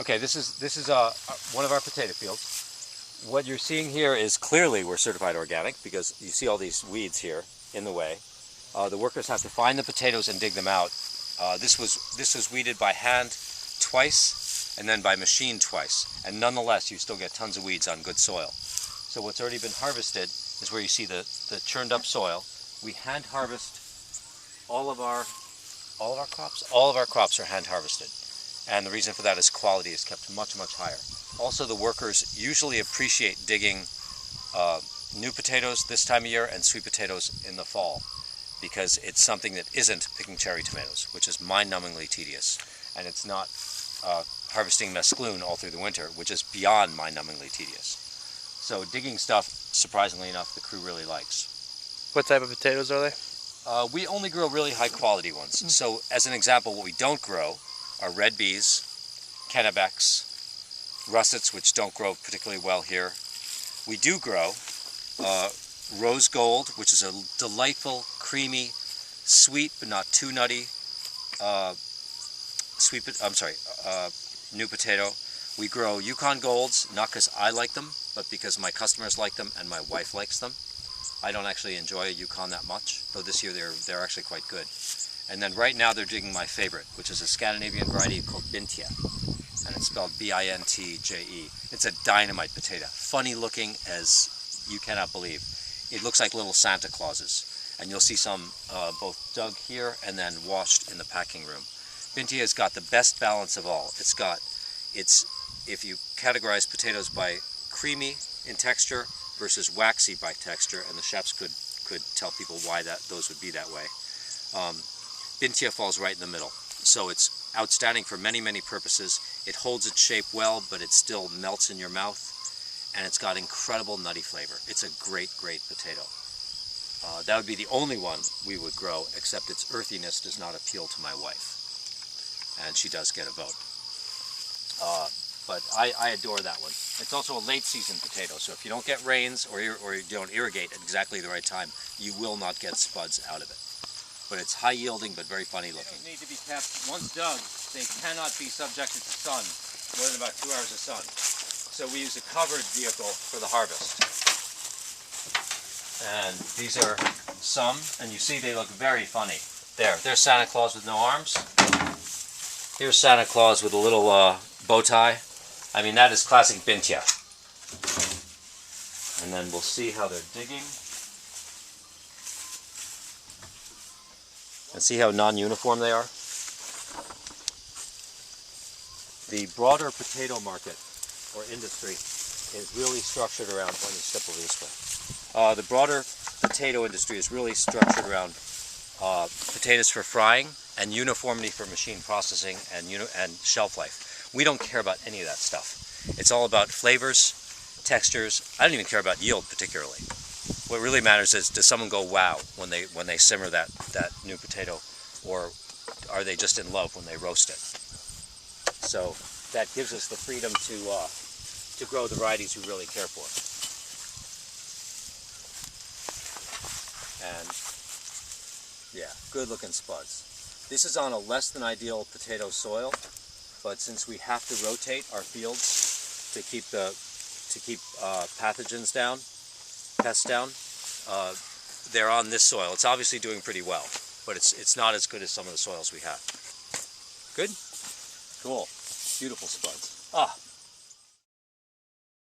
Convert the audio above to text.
Okay, this is one of our potato fields. What you're seeing here is clearly we're certified organic because you see all these weeds here in the way. The workers have to find the potatoes and dig them out. This was weeded by hand twice and then by machine twice, and nonetheless you still get tons of weeds on good soil. So what's already been harvested is where you see the churned up soil. We hand harvest all of our crops. All of our crops are hand harvested, and the reason for that is quality is kept much higher. Also, the workers usually appreciate digging new potatoes this time of year and sweet potatoes in the fall, because it's something that isn't picking cherry tomatoes, which is mind-numbingly tedious, and it's not harvesting mesclun all through the winter, which is beyond mind-numbingly tedious. So digging stuff, surprisingly enough, the crew really likes. What type of potatoes are they? We only grow really high-quality ones. So, as an example, what we don't grow are red bees, Kennebecs, russets, which don't grow particularly well here. We do grow rose gold, which is a delightful, creamy, sweet but not too nutty new potato. We grow Yukon Golds, not because I like them, but because my customers like them and my wife likes them. I don't actually enjoy a Yukon that much, though this year they're actually quite good. And then right now they're digging my favorite, which is a Scandinavian variety called Bintje, and it's spelled B-I-N-T-J-E. It's a dynamite potato, funny looking as you cannot believe. It looks like little Santa Clauses, and you'll see some both dug here and then washed in the packing room. Bintje has got the best balance of all. If you categorize potatoes by creamy in texture versus waxy by texture, and the chefs could tell people why those would be that way. Bintje falls right in the middle, so it's outstanding for many purposes. It holds its shape well, but it still melts in your mouth, and it's got incredible nutty flavor. It's a great potato. That would be the only one we would grow, except its earthiness does not appeal to my wife, and she does get a vote. But I adore that one. It's also a late season potato, so if you don't get rains or you don't irrigate at exactly the right time, you will not get spuds out of it. But it's high yielding but very funny looking. Potatoes need to be kept, once dug, they cannot be subjected to sun, more than about 2 hours of sun. So we use a covered vehicle for the harvest. And these are some, and you see they look very funny. There's Santa Claus with no arms. Here's Santa Claus with a little bow tie. I mean, that is classic Bintje. And then we'll see how they're digging. And see how non-uniform they are. The broader potato market, or industry, is really structured around, let me step over this way. The broader potato industry is really structured around potatoes for frying and uniformity for machine processing and shelf life. We don't care about any of that stuff. It's all about flavors, textures. I don't even care about yield particularly. What really matters is, does someone go wow when they simmer that new potato, or are they just in love when they roast it? So that gives us the freedom to grow the varieties we really care for. And yeah, good looking spuds. This is on a less than ideal potato soil, but since we have to rotate our fields to keep pathogens down, pests down, they're on this soil. It's obviously doing pretty well, but it's not as good as some of the soils we have. Good? Cool. Beautiful spuds. Ah.